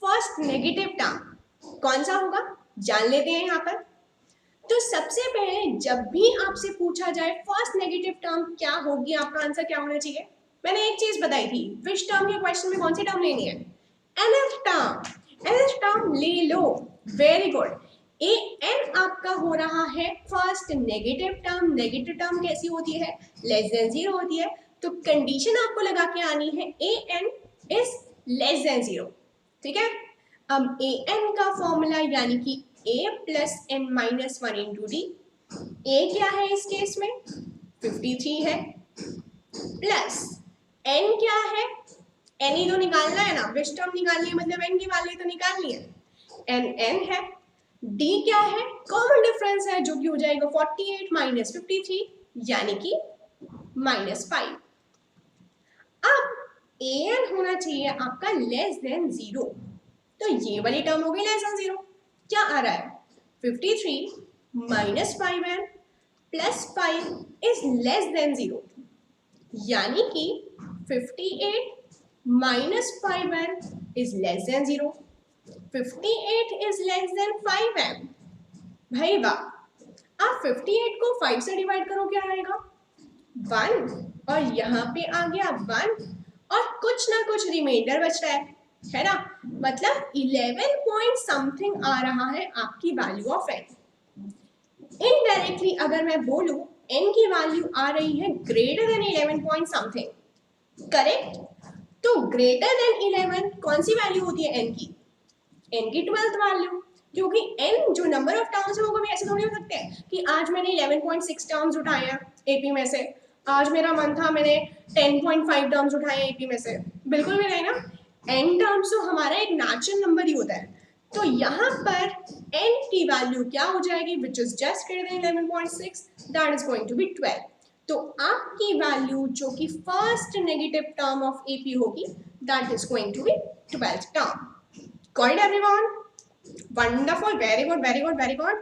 फर्स्ट नेगेटिव टर्म कौन सा होगा जान लेते हैं यहाँ पर। तो सबसे पहले जब भी आपसे पूछा जाए फर्स्ट नेगेटिव टर्म क्या होगी, आपका आंसर क्या होना चाहिए। मैंने एक चीज बताई थी, विच टर्म के क्वेश्चन में कौन सी टर्म लेनी है, nth टर्म। nth टर्म ले लो, वेरी गुड। an आपका हो रहा है first negative term. Negative term कैसी होती है, लेस देन 0 होती है। तो कंडीशन आपको लगा के आनी है ए एन इज लेस देन 0, ठीक है। अब ए एन का फॉर्मूला यानी कि a plus n minus 1 into d, a क्या है इस केस में 53 है, प्लस एन क्या है, एन ही तो निकालना है ना, विच टर्म निकालनी है मतलब एन की वैल्यू तो निकालनी है, एन एन है, डी क्या है, कॉमन डिफरेंस है जो कि हो जाएगा 48 माइनस 53 यानी कि -5। अब ए एन होना चाहिए आपका लेस देन 0, तो ये वाली टर्म होगी लेस देन 0। क्या आ रहा है 53 minus 5n plus 5 is less than 0, यानी कि 58 minus 5n is less than 0, 58 is less than 5n। भाई वाह, आप 58 को 5 से डिवाइड करो क्या आएगा 1, और यहाँ पे आ गया 1 और कुछ ना कुछ रिमाइंडर बच रहा है ना, मतलब 11 पॉइंट समथिंग आ रहा है आपकी वैल्यू ऑफ n। इनडायरेक्टली अगर मैं बोलूं n की वैल्यू आ रही है greater than 11 point something, correct. तो ग्रेटर देन 11 कौन सी वैल्यू होती है n की 12th वैल्यू, क्योंकि n जो नंबर ऑफ टर्म्स है वो कभी ऐसे थोड़ी हो सकते हैं कि आज मैंने 11.6 टर्म्स उठाए हैं एपी में से, आज मेरा मन था मैंने 10.5 टर्म्स उठाए हैं एपी में से, बिल्कुल भी नहीं ना। n टर्म्स तो हमारा एक नेचुरल नंबर ही होता है, तो यहाँ पर n की वैल्यू क्या हो जाएगी which is just greater than 11.6, that is going to be 12। तो आपकी वैल्यू जो कि first negative term of AP होगी that is going to be 12th term. Got it everyone? Wonderful, very good, very good, very good.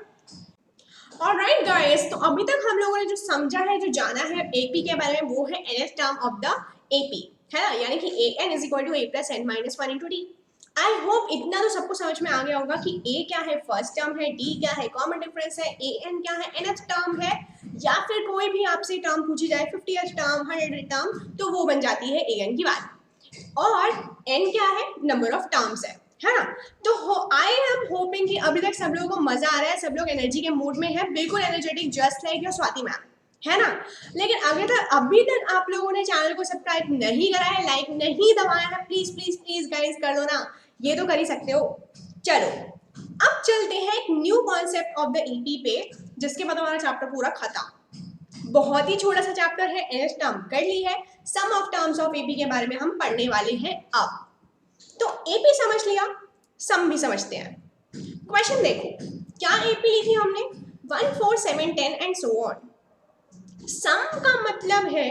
Alright guys, तो अभी तक हम लोगों ने जो समझा है, जो जाना है एपी के बारे में, वो है nth term of the AP, है ना, यानी कि a n is equal to a plus n minus 1 into d. I hope इतना तो सबको समझ में आ गया होगा कि ए क्या है फर्स्ट टर्म है, डी क्या है कॉमन डिफरेंस है, ए एन क्या है nth टर्म है, या फिर कोई भी आपसे टर्म पूछी जाए 50th टर्म 100th टर्म तो वो बन जाती है ए एन की वैल्यू, और एन क्या है नंबर ऑफ टर्म्स है ना। तो आई एम होपिंग कि अभी तक सब लोगों को मजा आ रहा है, सब लोग एनर्जी के मूड में है, बिल्कुल energetic just like your Swati ma'am, है ना। लेकिन अभी तक आप लोगों ने चैनल को सब्सक्राइब नहीं करा है, लाइक नहीं दबाया है, प्लीज प्लीज प्लीज गाइस कर दो ना, ये तो कर ही सकते हो। चलो अब चलते हैं एक new concept of the EP पे, जिसके बाद हमारा चैप्टर पूरा खत्म। बहुत ही छोटा सा चैप्टर है, एनथ टर्म कर ली है, sum of terms of AP के बारे में हम पढ़ने वाले हैं अब। तो एपी समझ लिया, सम भी समझते हैं। क्वेश्चन देखो, क्या एपी लिखी हमने 1 4 7 10 एंड सो ऑन। सम का मतलब है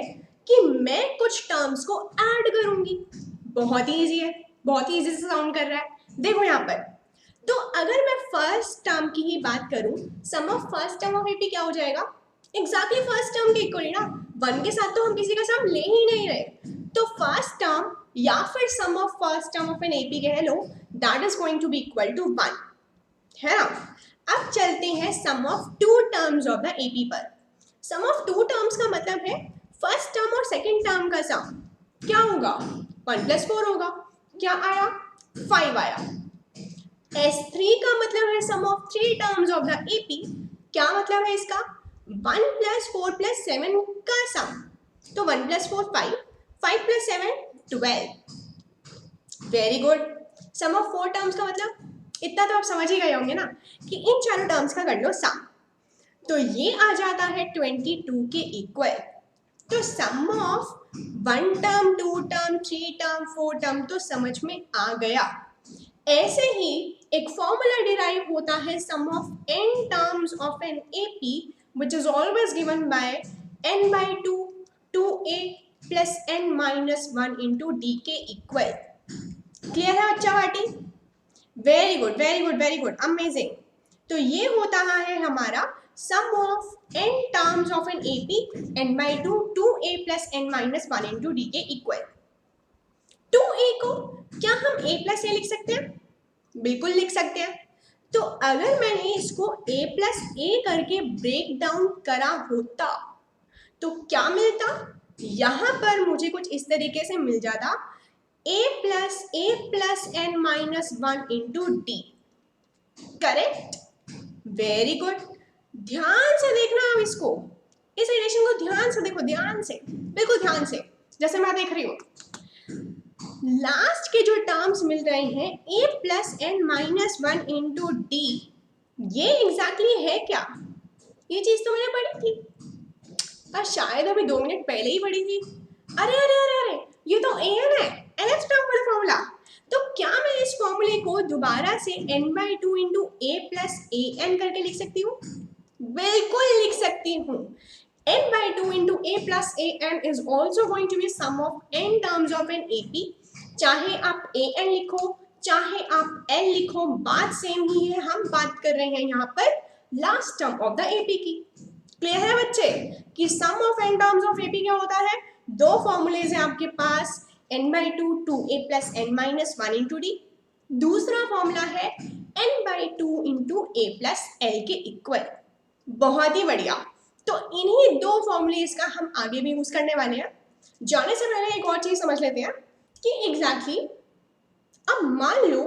कि मैं कुछ टर्म्स को ऐड करूंगी, बहुत ही इजी है, बहुत ही इजी से साउंड कर रहा है। देखो यहाँ पर, तो अगर मैं फर्स्ट टर्म की ही बात करूं, sum of first term of AP क्या हो जाएगा, एग्जैक्टली फर्स्ट टर्म के इक्वल ना, 1 के साथ तो हम किसी का सम ले ही नहीं रहे, तो फर्स्ट टर्म या फिर sum of first term of an AP कह लो, that is going to be equal to 1, है ना। अब चलते हैं sum of two terms of the AP पर। सम ऑफ टू टर्म्स का मतलब है फर्स्ट टर्म और सेकंड टर्म का सम क्या होगा 1 + 4 होगा, क्या आया 5 आया। S3 का मतलब है sum of 3 terms of the AP, क्या मतलब है इसका 1 + 4 + 7 का सम, तो 1 + 4 5, 5 + 7 12। Very good. Sum of 4 terms का मतलब इतना तो आप समझ ही गए होंगे ना कि इन चारों टर्म्स का कर लो सम, तो ये आ जाता है 22 के इक्वल। तो sum of 1 term 2 term 3 term 4 term तो समझ में आ गया। ऐसे ही एक फॉर्मूला डिराइव होता है sum of n terms of an AP which is always given by n/2 2a plus n minus 1 into d के इक्वल। क्लियर है बच्चा party? Very good very good very good, amazing. तो ये होता है हमारा sum of n terms of an AP n/2 2a plus n minus 1 into d के equal. 2a को क्या हम a प्लस a लिख सकते हैं? बिल्कुल लिख सकते हैं। तो अगर मैंने इसको a प्लस a करके ब्रेक डाउन करा होता तो क्या मिलता, यहां पर मुझे कुछ इस तरीके से मिल जाता a plus n minus 1 into D. Correct, very good. ध्यान से देखना आप इसको, इस रिलेशन को ध्यान से देखो, ध्यान से, बिल्कुल ध्यान से। जैसे मैं देख रही हूँ लास्ट के जो टर्म्स मिल रहे हैं a plus n minus one into d, ये एग्जैक्टली है क्या? ये चीज तो मैंने पढ़ी थी और शायद अभी 2 मिनट पहले ही पढ़ी थी। अरे अरे अरे अरे, ये तो an है, nth टर्म वाला फॉर्मूला। तो क्या मैं इस फॉर्मूले को दोबारा से n/2 into a plus a n करके लिख सकती हूँ? बिल्कुल लिख सकती हूँ। n/2 into a plus an is also going to be sum of n terms of an AP। चाहे आप an लिखो चाहे आप n लिखो, बात सेम ही है। हम बात कर रहे हैं यहाँ पर last term of the AP की। क्लियर है बच्चे कि sum of n terms of AP क्या होता है? 2 फॉर्मूलेज हैं आपके पास, n/2 2a plus n minus 1 into d। दूसरा फॉर्मूला है n/2 into a plus l के इक्वल। बहुत ही बढ़िया। तो इन्हीं 2 फॉर्मूलेज का हम आगे भी यूज करने वाले हैं। जाने से पहले एक और चीज समझ लेते हैं कि एग्जैक्टली अब मान लो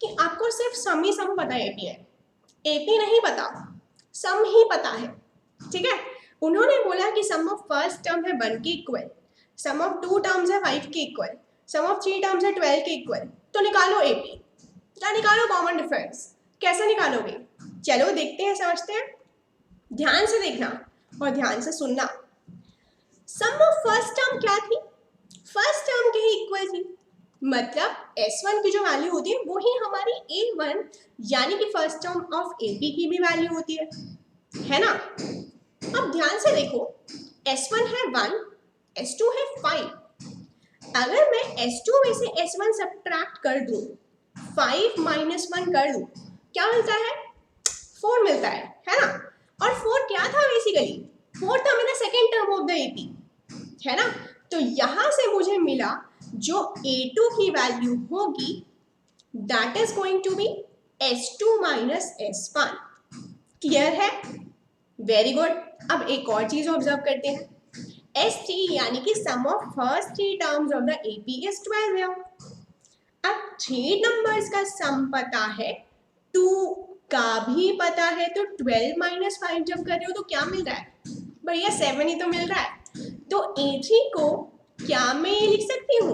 कि आपको सिर्फ सम ही सम पता है एपी है, एपी नहीं पता, सम ही पता है, ठीक है। उन्होंने बोला कि सम ऑफ फर्स्ट टर्म है 1 के इक्वल, सम ऑफ 2 टर्म्स है 5 के इक्वल, सम ऑफ 3 टर्म्स है 12 के इक्वल। तो निकालो एपी या निकालो कॉमन डिफरेंस। कैसे निकालोगे? चलो देखते हैं, समझते हैं। ध्यान से देखना और ध्यान से सुनना। सम ऑफ फर्स्ट टर्म क्या थी? फर्स्ट टर्म के ही इक्वल थी, मतलब S1 की जो वैल्यू होती है वो ही हमारी A1 यानी कि फर्स्ट टर्म ऑफ AP की भी वैल्यू होती है ना। अब ध्यान से देखो, S1 है 1, S2 है 5। अगर मैं S2 में से S1 सब्ट्रैक्ट कर दूं, 5 माइनस 1 कर दूं, क्या मिलता है? 4 मिलता है ना। और 4 क्या था बेसिकली? 4 था मेरा second term of the AP, है ना। तो यहां से मुझे मिला जो A2 की वैल्यू होगी that is going to be S2 minus S1। Clear है? Very good. अब एक और चीज ऑब्जर्व करते हैं, S3 यानी कि sum of first 3 terms of the AP is 12 है। अब 3 नंबर्स का सम पता है, 2 का भी पता है, तो 12 माइनस 5 जब कर रहे हो तो क्या मिल रहा है भैया? 7 ही तो मिल रहा है। तो A3 को क्या मैं ये लिख सकती हूँ?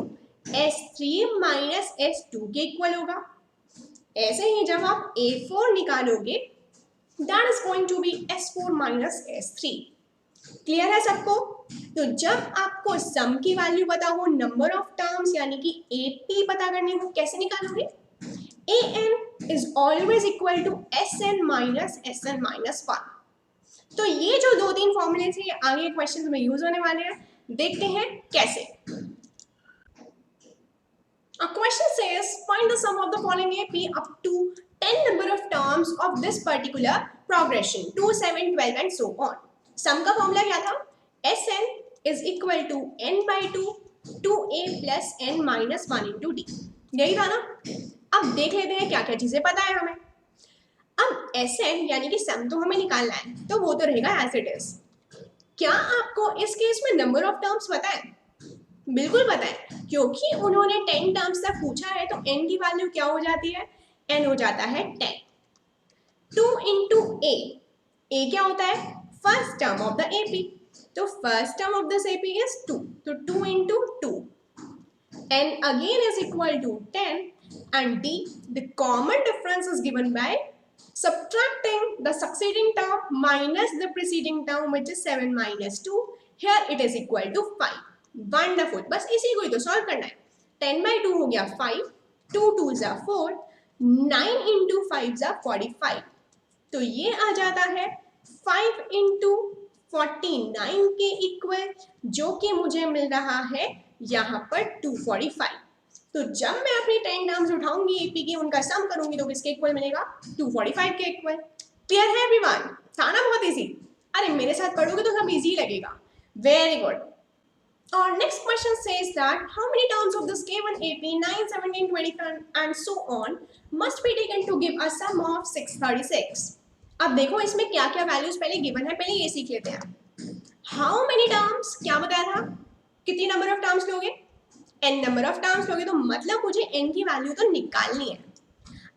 S3 माइनस S2 के इक्वल होगा। ऐसे ही जब आप A4 निकालोगे that is going to be S4 minus S3। Clear है सबको? तो जब आपको सम की वैल्यू पता हो, नंबर ऑफ टर्म्स यानी कि AP पता करनी हो, कैसे निकालोगे? an is always equal to sn minus sn minus 1। तो ये जो 2-3 फॉर्मूले थे आगे क्वेश्चंस में यूज होने वाले हैं, देखते हैं कैसे। A question says find the sum of the following AP up to 10 number of terms of this particular progression 2, 7, 12 and so on। सम का फॉर्मूला क्या था? sn is equal to n/2 2a plus n minus 1 into d। यही था ना। अब देख लेते हैं क्या क्या चीजें पता है हमें। अब Sn यानी कि सम तो हमें निकालना है, तो वो तो रहेगा एज इट इज। क्या आपको इस केस में नंबर ऑफ टर्म्स पता है? बिल्कुल पता है, क्योंकि उन्होंने 10 टर्म्स तक पूछा है। तो n की वैल्यू क्या हो जाती है? n हो जाता है 10। 2 इंटू a क्या होता है? First term of the AP। तो first term of this AP is 2, तो 2 into 2 n again is equal to 10 and d, the common difference is given by subtracting the succeeding term minus the preceding term which is 7 minus 2। here it is equal to 5। wonderful। बस इसी को ही तो solve करना है। 10/2 हो गया 5, 2 2s are 4, 9 into 5s are 45। तो ये आ जाता है 5 into 49 के इक्वल, जो कि मुझे मिल रहा है यहाँ पर 245। तो जब मैं अपनी 10 टर्म्स उठाऊंगी AP की, उनका सम करूंगी तो किसके इक्वल मिलेगा? 245 के इक्वल। क्लियर है एवरीवन? था ना बहुत इजी? अरे मेरे साथ पढ़ोगे तो सब इजी लगेगा। Very good. और next question says that how many terms of this given AP 9, 17, 20 and so on must be taken to give a sum of 636। अब देखो इसमें क्या क्या वैल्यूज पहले गिवन है, पहले ये सीख लेते हैं। हाउ मेनी टर्म्स क्या बताया था? कितनी नंबर ऑफ टर्म्स लोगे? n नंबर ऑफ टर्म्स लोगे, तो मतलब मुझे n की वैल्यू तो निकालनी है।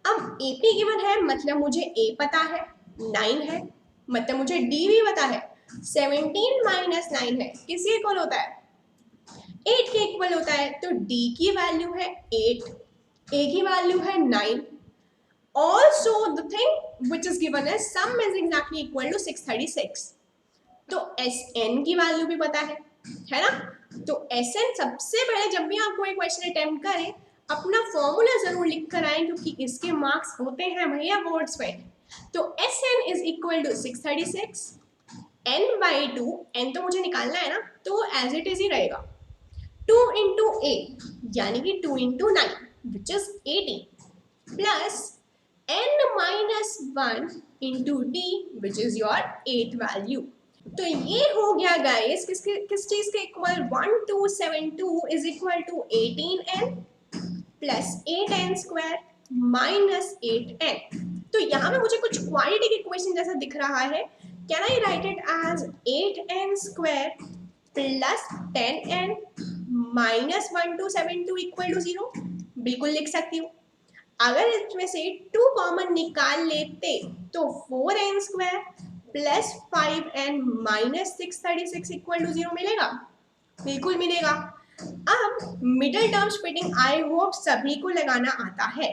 अब AP गिवन है, मतलब मुझे A पता है 9 है, मतलब मुझे D भी पता है 17 माइनस 9 है, किसके इक्वल होता है? 8 के इक्वल होता है, तो d की वैल्यू है 8, a की वैल्यू है 9. Also the thing which is given is sum is exactly equal to 636. तो Sn की वैल्यू भी पता है ना? तो Sn सबसे पहले जब भी आप कोई क्वेश्चन अटेम्प्ट करें अपना फॉर्मूला जरूर लिख कर आए, क्योंकि इसके मार्क्स होते हैं भैया बोर्ड्स में. तो Sn is equal to 636 n by 2. n तो मुझे निकालना है ना, तो एज इट इज ही रहेगा 2 इंटू a यानी कि 2 into 9 which is 80 plus n minus 1 into d which is your 8th value. तो ये हो गया गाइस किस चीज के इक्वल 1272 is equal to 18n plus 8n square minus 8n. तो यहाँ पे मुझे कुछ क्वाड्रेटिक इक्वेशन जैसा दिख रहा है. Can I write it as 8n square plus 10n minus 1272 equal to 0? बिल्कुल लिख सकती हूँ. अगर इसमें से 2 कॉमन निकाल लेते तो 4n square plus 5n minus 636 equal to 0 मिलेगा. बिल्कुल मिलेगा. अब middle term splitting I hope सभी को लगाना आता है.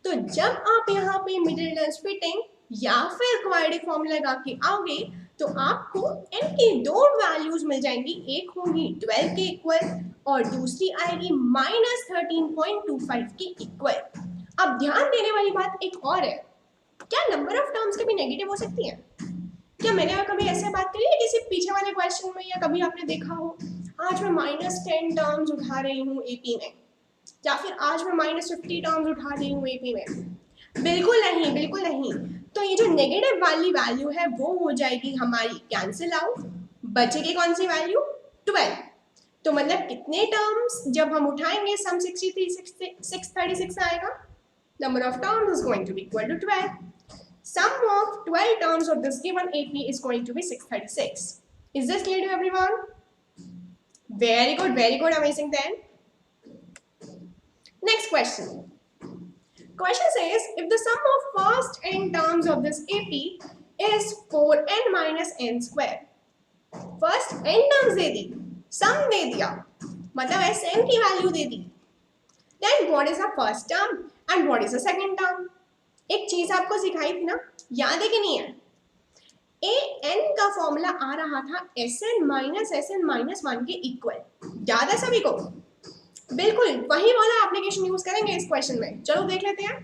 तो जब आप यहाँ पे मिडिल टर्म स्प्लिटिंग या फिर क्वाड्रेटिक फॉर्मूला लगा के आओगे तो आपको n की 2 वैल्यूज मिल जाएंगी. एक होगी 12 के इक्वल और दूसरी आएगी माइनस 13.25 के इक्वल. अब ध्यान देने वाली बात एक और है, क्या नंबर ऑफ टर्म्स कभी नेगेटिव हो सकती है? क्या मैंने कभी ऐसे बात करी है किसी पीछे वाले क्वेश्चन में, या कभी आपने देखा हो आज मैं -10 टर्म्स उठा रही हूँ एपी में, या फिर आज मैं -50 टर्म्स उठा रही हूँ एपी में? बिल्कुल नहीं, बिल्कुल नहीं. तो ये जो नेगेटिव वाली वैल्यू है वो हो जाएगी हमारी कैंसिल आउट. बचेगी कौन सी वैल्यू? 12. तो मतलब कितने टर्म्स जब हम उठाएंगे सम 636 आएगा. Number of terms is going to be equal to 12. Sum of 12 terms of this given AP is going to be 636. Is this clear to everyone? Very good, amazing then. Next question. Question says, if the sum of first n terms of this AP is 4n minus n square. First n terms they the, sum दे दिया, मतलब Sn की value they the. Then what is the first term and what is the second term? एक चीज आपको सिखाई थी ना, याद है कि नहीं है? an का फॉर्मूला आ रहा था Sn माइनस 1 के इक्वल. याद है सभी को? बिल्कुल वही वाला एप्लीकेशन यूज करेंगे इस क्वेश्चन में. चलो देख लेते हैं.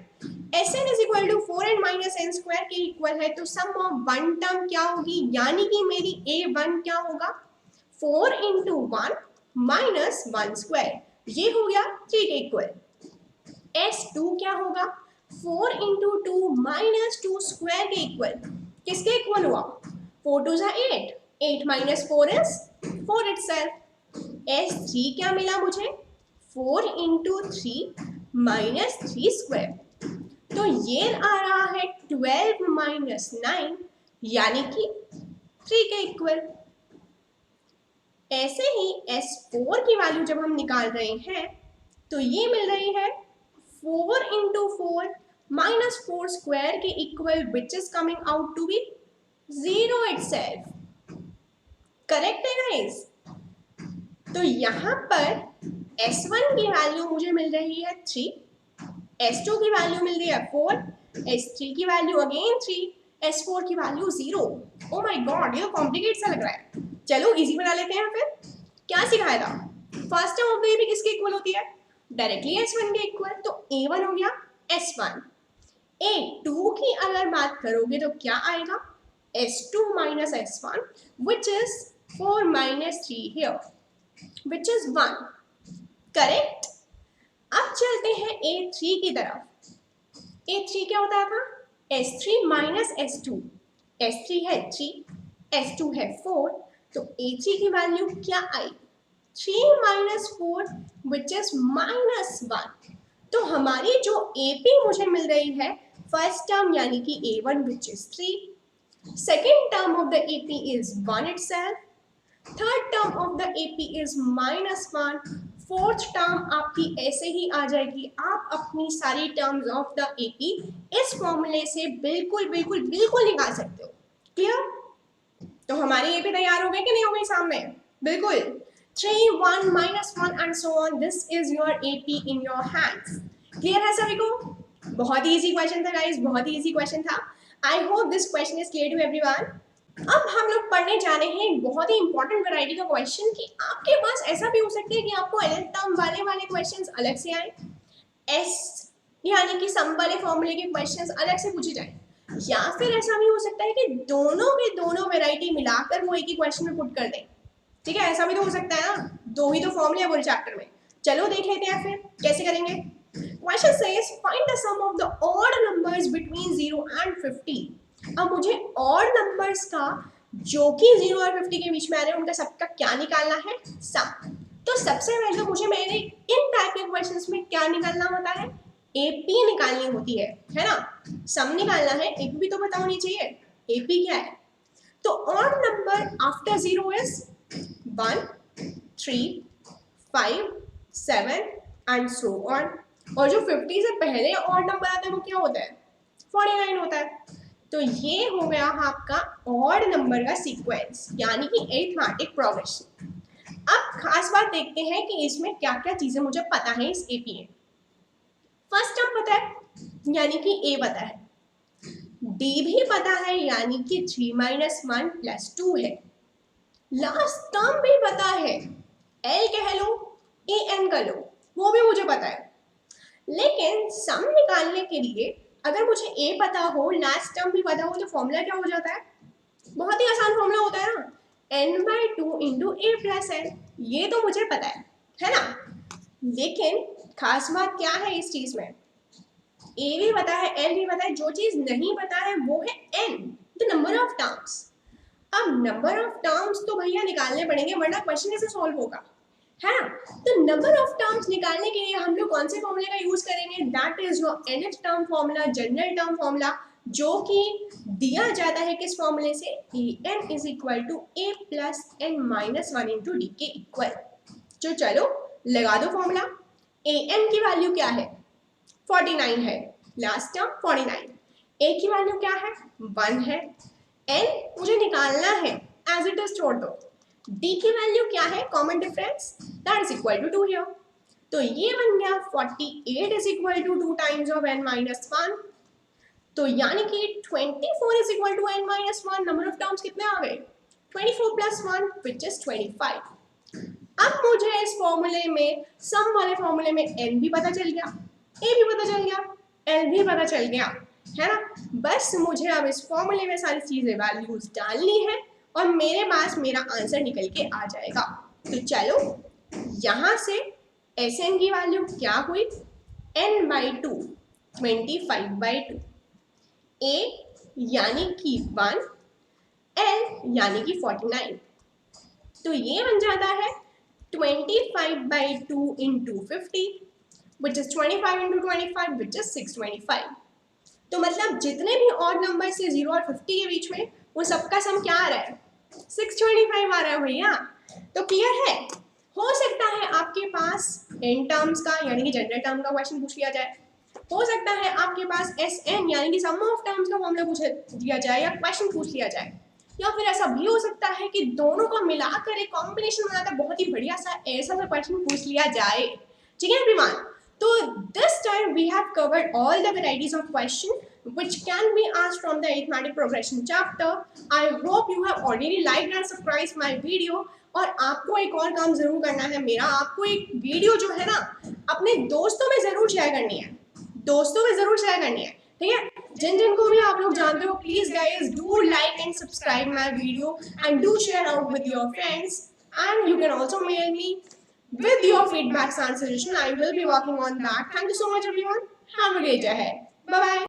Sn is equal to 4n minus n square के इक्वल है, तो सम ऑफ वन टर्म क्या होगी, यानी कि मेरी a1 क्या होगा 4 इंटू 1 माइनस 1 स्क्वायर, ये हो गया 3 के इक्वल. S2 क्या होगा 4 इंटू 2 माइनस 2 स्क्वायर के इक्वल. किसके इक्वल हुआ? 4 2 जा 8, 8 माइनस 4 इज 4 itself. S3 क्या मिला मुझे 4 इंटू 3 माइनस 3 स्क्वायर. तो ये आ रहा है 12 माइनस 9 यानी कि 3 के इक्वल. ऐसे ही S4 की वैल्यू जब हम निकाल रहे हैं तो ये मिल रही है 4 इंटू 4 माइनस 4 स्क्वायर के इक्वल which is coming out to be 0 itself. Correct है गाइस? तो यहाँ पर S1 की वैल्यू मुझे मिल रही है 3, S2 की वैल्यू मिल रही है 4, S3 की वैल्यू अगेन 3, S4 की वैल्यू 0. ओ माय गॉड, ये तो कॉम्प्लिकेट सा लग रहा है. चलो इजी बना लेते हैं. फिर क्या सिखाया था? फर्स्ट टर्म ऑफ द ए किसके इक्वल होती है? डायरेक्टली S1 के इक्वल. तो A1 हो गया S1. A2 की अगर बात करोगे तो क्या आएगा S2 minus S1 which is 4 minus 3 here which is 1. Correct. अब चलते हैं A3 की तरफ. A3 क्या होता था? S3 minus S2. S3 है 3, S2 है 4, तो A3 की वैल्यू क्या आई 3 माइनस 4 विच इज माइनस 1. तो हमारी जो AP मुझे मिल रही है फर्स्ट टर्म यानी कि A1 which is 3, second term of the AP is 1 itself, third term of the AP is minus 1, fourth term आपकी ऐसे ही आ जाएगी. आप अपनी सारी टर्म्स ऑफ द AP इस फॉर्मूले से बिल्कुल बिल्कुल बिल्कुल निकाल सकते हो. क्लियर? तो हमारी AP तैयार हो गई कि नहीं हो गई सामने? बिल्कुल. 3, 1, -1 and so on. This is your AP in your hands. Clear है सभी को? बहुत ही इजी क्वेश्चन था गाइस, बहुत ही इजी क्वेश्चन था. I hope this question is clear to everyone. अब हम लोग पढ़ने जा रहे हैं एक बहुत ही इंपॉर्टेंट वैरायटी का क्वेश्चन कि आपके पास ऐसा भी हो सकता है कि आपको nth टर्म वाले क्वेश्चंस अलग से आए, एस यानी कि सम वाले फॉर्मूले के क्वेश्चंस अलग से पूछे जाए, या फिर ऐसा भी हो सकता है कि दोनों के दोनों वैरायटी मिलाकर वो एक ही क्वेश्चन में पुट कर दें. ठीक है, ऐसा भी तो हो सकता है ना, दो ही तो फॉर्मूले है पूरे चैप्टर में. चलो देख लेते हैं फिर कैसे करेंगे. Question says find the sum of the odd numbers between 0 and 50. अब मुझे ऑड नंबर्स का जो कि 0 और 50 के बीच में आ रहे हैं उनका सबका क्या निकालना है, सम. तो सबसे पहले मुझे मेरे इन टाइप के क्वेश्चंस में क्या निकालना होता है, एपी निकालनी होती है ना. सम निकालना है, एपी भी तो पता होनी चाहिए. एपी क्या है, तो odd number after 0 is 1, 3, 5, 7 and so on. और जो 50 से पहले ऑड नंबर आता है वो क्या होता है, 49 होता है. तो ये हो गया आपका ऑड नंबर का सीक्वेंस यानी कि अरिथमेटिक प्रोग्रेशन. अब खास बात देखते हैं कि इसमें क्या क्या चीजें मुझे पता है इस एपी में. फर्स्ट टर्म पता है यानी कि ए पता है, डी भी पता है यानी कि 3 - 1 + 2 है, लास्ट टर्म भी पता है, एल कह लो ए एन कर लो, वो भी मुझे पता है. लेकिन सम निकालने के लिए अगर मुझे ए पता हो, लास्ट टर्म भी पता हो, तो फॉर्मूला क्या हो जाता है, बहुत ही आसान फॉर्मूला होता है ना, n/2 × a + n. ये तो मुझे पता है ना. लेकिन खास बात क्या है इस चीज में, ए भी पता है, एल भी पता है, जो चीज नहीं पता है वो है n, the number of terms. अब नंबर ऑफ टर्म्स तो भैया निकालने पड़ेंगे वरना क्वेश्चन कैसे सॉल्व होगा, है ना. तो नंबर ऑफ टर्म्स निकालने के लिए हम लोग कौन से फॉर्मूले का यूज करेंगे, that is your nth term formula, general term formula, जो कि दिया जाता है किस फॉर्मूले से, an = a + n - 1 × d के इक्वल. जो चलो लगा दो फॉर्मूला. an की वैल्यू क्या है, 49 है, लास्ट टर्म 49. a की वैल्यू क्या है, 1 है. n मुझे निकालना है, एज इट इज छोड़ दो. d की वैल्यू क्या है, common difference, that is equal to 2 here. तो ये बन गया 48 is equal to 2 times of n - 1. तो यानी कि 24 is equal to n - 1. Number of terms कितने आ गए, 24 + 1 विच इज 25. अब मुझे इस फॉर्मूले में, सम वाले फॉर्मूले में n भी पता चल गया, a भी पता चल गया, l भी पता चल गया, है ना. बस मुझे अब इस फॉर्मूले में सारी चीजें वैल्यूज डालनी है और मेरे पास मेरा आंसर निकल के आ जाएगा. तो चलो यहाँ से Sn की वैल्यू क्या हुई, n/2 25/2, a यानी कि 1, l यानी कि 49. तो ये बन जाता है 25/2 × 50 which is 25 × 25 which is 625. तो मतलब जितने भी ऑड नंबर से 0 और 50 के बीच में वो सबका सम क्या आ रहा है, 625 आ रहा है भैया. तो क्लियर है. हो सकता है आपके पास n टर्म्स का यानी कि जनरल टर्म का क्वेश्चन पूछ लिया जाए, हो सकता है आपके पास Sn यानी कि सम ऑफ टर्म्स का फॉर्मूला पूछ दिया जाए या क्वेश्चन पूछ लिया जाए, या फिर ऐसा भी हो सकता है कि दोनों को मिलाकर एक कॉम्बिनेशन बनाकर बहुत ही बढ़िया सा ऐसा क्वेश्चन पूछ लिया जाए. ठीक है everyone. So this time we have covered all the varieties of question which can be asked from the arithmetic progression chapter. I hope you have already liked and subscribed my video. और आपको एक और काम जरूर करना है मेरा, आपको एक वीडियो जो है ना अपने दोस्तों में जरूर शेयर करनी है, दोस्तों में जरूर शेयर करनी है. ठीक है, जिन जिन को भी आप लोग जानते हो, please guys do like and subscribe my video and do share out with your friends and you can also mail me with your feedbacks and suggestions. I will be working on that. Thank you so much everyone. Have a great day ahead. Bye bye.